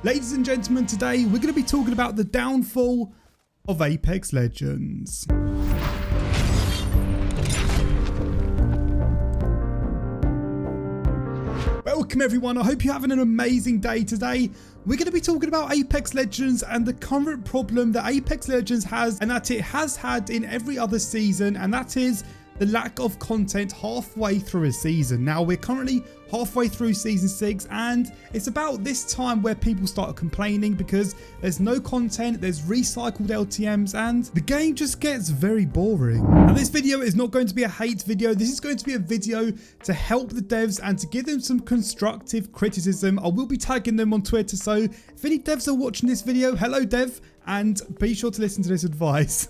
Ladies and gentlemen, today we're going to be talking about the downfall of Apex Legends. Welcome everyone, I hope you're having an amazing day today. We're going to be talking about Apex Legends and the current problem that Apex Legends has and that it has had in every other season, and that is the lack of content halfway through a season. Now we're currently halfway through season 6 and it's about this time where people start complaining because there's no content, there's recycled LTMs, and the game just gets very boring. Now this video is not going to be a hate video, this is going to be a video to help the devs and to give them some constructive criticism. I will be tagging them on Twitter, so if any devs are watching this video, hello dev, and be sure to listen to this advice.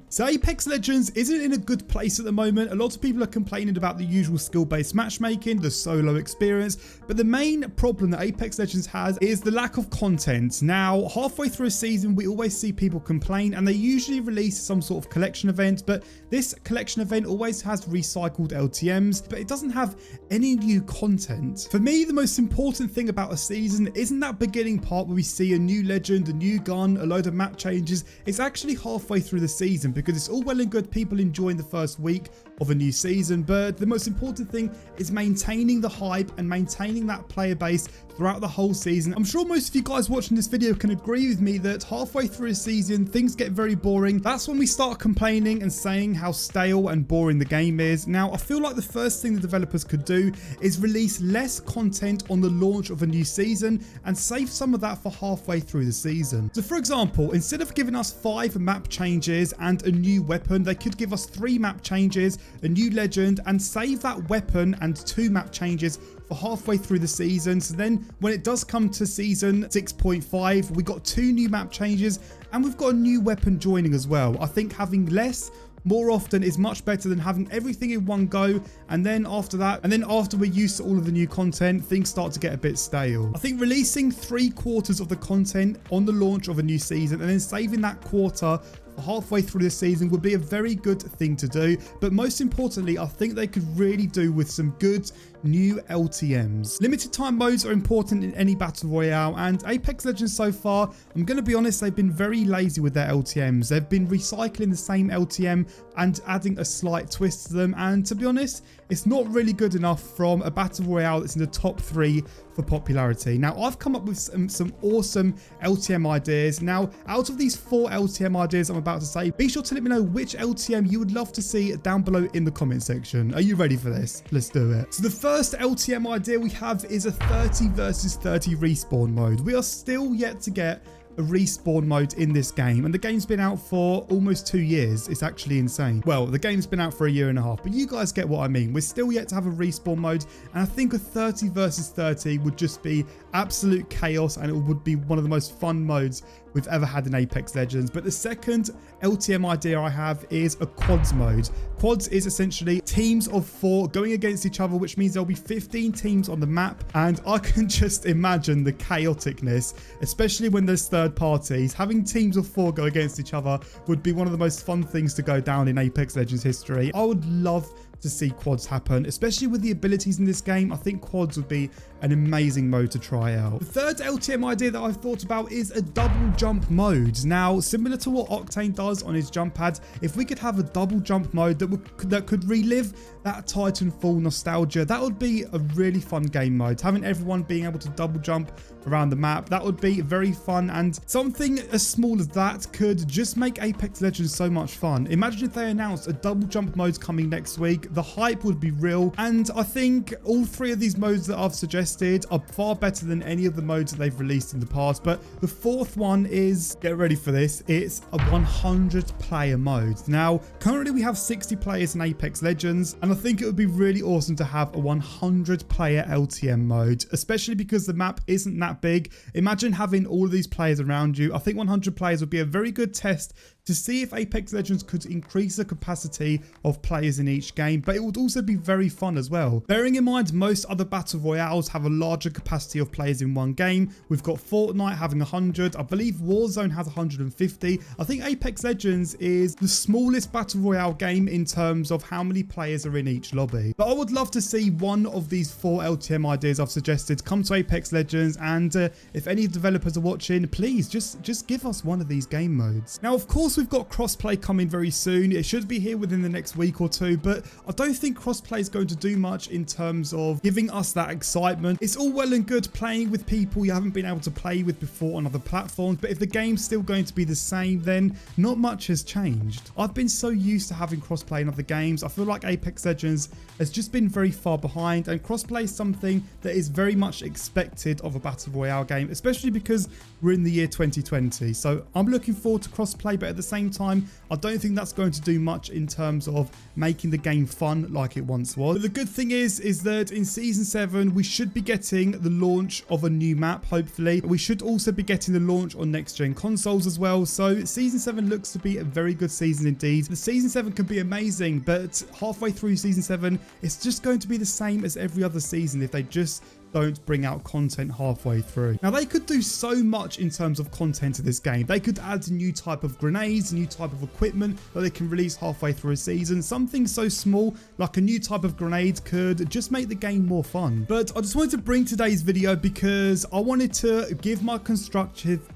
So Apex Legends isn't in a good place at the moment. A lot of people are complaining about the usual skill-based matchmaking, the solo experience, but the main problem that Apex Legends has is the lack of content. Now, halfway through a season, we always see people complain and they usually release some sort of collection event, but this collection event always has recycled LTMs, but it doesn't have any new content. For me, the most important thing about a season isn't that beginning part where we see a new legend, a new gun, a load of map changes. It's actually halfway through the season, because it's all well and good people enjoying the first week of a new season, but the most important thing is maintaining the hype and maintaining that player base throughout the whole season. I'm sure most of you guys watching this video can agree with me that halfway through a season things get very boring. That's when we start complaining and saying how stale and boring the game is. Now I feel like the first thing the developers could do is release less content on the launch of a new season and save some of that for halfway through the season. So for example, instead of giving us 5 map changes and a new weapon, they could give us 3 map changes, a new legend, and save that weapon and 2 map changes for halfway through the season. So then when it does come to season 6.5, we got 2 new map changes and we've got a new weapon joining as well. I think having less more often is much better than having everything in one go, and then after we're used to all of the new content, things start to get a bit stale. I think releasing 3/4 of the content on the launch of a new season and then saving that quarter halfway through the season would be a very good thing to do, but most importantly I think they could really do with some good new LTMs. Limited time modes are important in any battle royale, and Apex Legends so far, I'm going to be honest, they've been very lazy with their LTMs. They've been recycling the same LTM and adding a slight twist to them, and to be honest, it's not really good enough from a battle royale that's in the top 3 for popularity. Now I've come up with some awesome LTM ideas. Now out of these 4 LTM ideas I'm about to say, be sure to let me know which LTM you would love to see down below in the comment section. Are you ready for this? Let's do it. So the first LTM idea we have is a 30 versus 30 respawn mode. We are still yet to get a respawn mode in this game, and the game's been out for almost 2 years. It's actually insane. Well, the game's been out for 1.5 years, but you guys get what I mean. We're still yet to have a respawn mode, and I think a 30 versus 30 would just be absolute chaos, and it would be one of the most fun modes we've ever had in Apex Legends. But the second LTM idea I have is a quads mode. Quads is essentially teams of 4 going against each other, which means there'll be 15 teams on the map, and I can just imagine the chaoticness, especially when there's third parties. Having teams of 4 go against each other would be one of the most fun things to go down in Apex Legends history. I would love to see quads happen, especially with the abilities in this game. I think quads would be an amazing mode to try out. The third LTM idea that I've thought about is a double jump mode. Now, similar to what Octane does on his jump pads, if we could have a double jump mode that could relive that Titanfall nostalgia, that would be a really fun game mode. Having everyone being able to double jump around the map, that would be very fun, and something as small as that could just make Apex Legends so much fun. Imagine if they announced a double jump mode coming next week. The hype would be real, and I think all 3 of these modes that I've suggested are far better than any of the modes that they've released in the past. But the 4th one is, get ready for this, it's a 100 player mode. Now currently we have 60 players in Apex Legends, and I think it would be really awesome to have a 100 player LTM mode, especially because the map isn't that big. Imagine having all of these players around you. I think 100 players would be a very good test to see if Apex Legends could increase the capacity of players in each game. game, but it would also be very fun as well. Bearing in mind, most other battle royales have a larger capacity of players in one game. We've got Fortnite having 100. I believe Warzone has 150. I think Apex Legends is the smallest battle royale game in terms of how many players are in each lobby. But I would love to see one of these 4 LTM ideas I've suggested come to Apex Legends, and if any developers are watching, please just give us one of these game modes. Now, of course, we've got crossplay coming very soon. It should be here within the next week or two, but I don't think crossplay is going to do much in terms of giving us that excitement. It's all well and good playing with people you haven't been able to play with before on other platforms, but if the game's still going to be the same, then not much has changed. I've been so used to having crossplay in other games. I feel like Apex Legends has just been very far behind, and crossplay is something that is very much expected of a battle royale game, especially because we're in the year 2020. So I'm looking forward to crossplay, but at the same time, I don't think that's going to do much in terms of making the game fun like it once was. But the good thing is that in Season 7, we should be getting the launch of a new map, hopefully. We should also be getting the launch on next-gen consoles as well. So Season 7 looks to be a very good season indeed. The Season 7 could be amazing, but halfway through Season 7, it's just going to be the same as every other season if they just don't bring out content halfway through. Now, they could do so much in terms of content to this game. They could add a new type of grenades, a new type of equipment that they can release halfway through a season. Something so small like a new type of grenade could just make the game more fun. But I just wanted to bring today's video because I wanted to give my constructive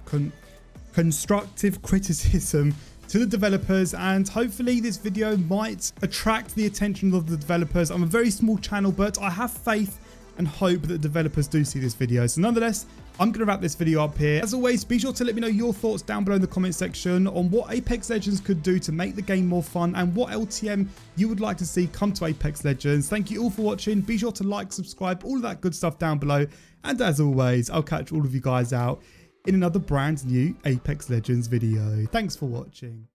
criticism to the developers, and hopefully this video might attract the attention of the developers. I'm a very small channel, but I have faith and hope that developers do see this video. So nonetheless, I'm going to wrap this video up here. As always, be sure to let me know your thoughts down below in the comment section on what Apex Legends could do to make the game more fun and what LTM you would like to see come to Apex Legends. Thank you all for watching. Be sure to like, subscribe, all of that good stuff down below. And as always, I'll catch all of you guys out in another brand new Apex Legends video. Thanks for watching.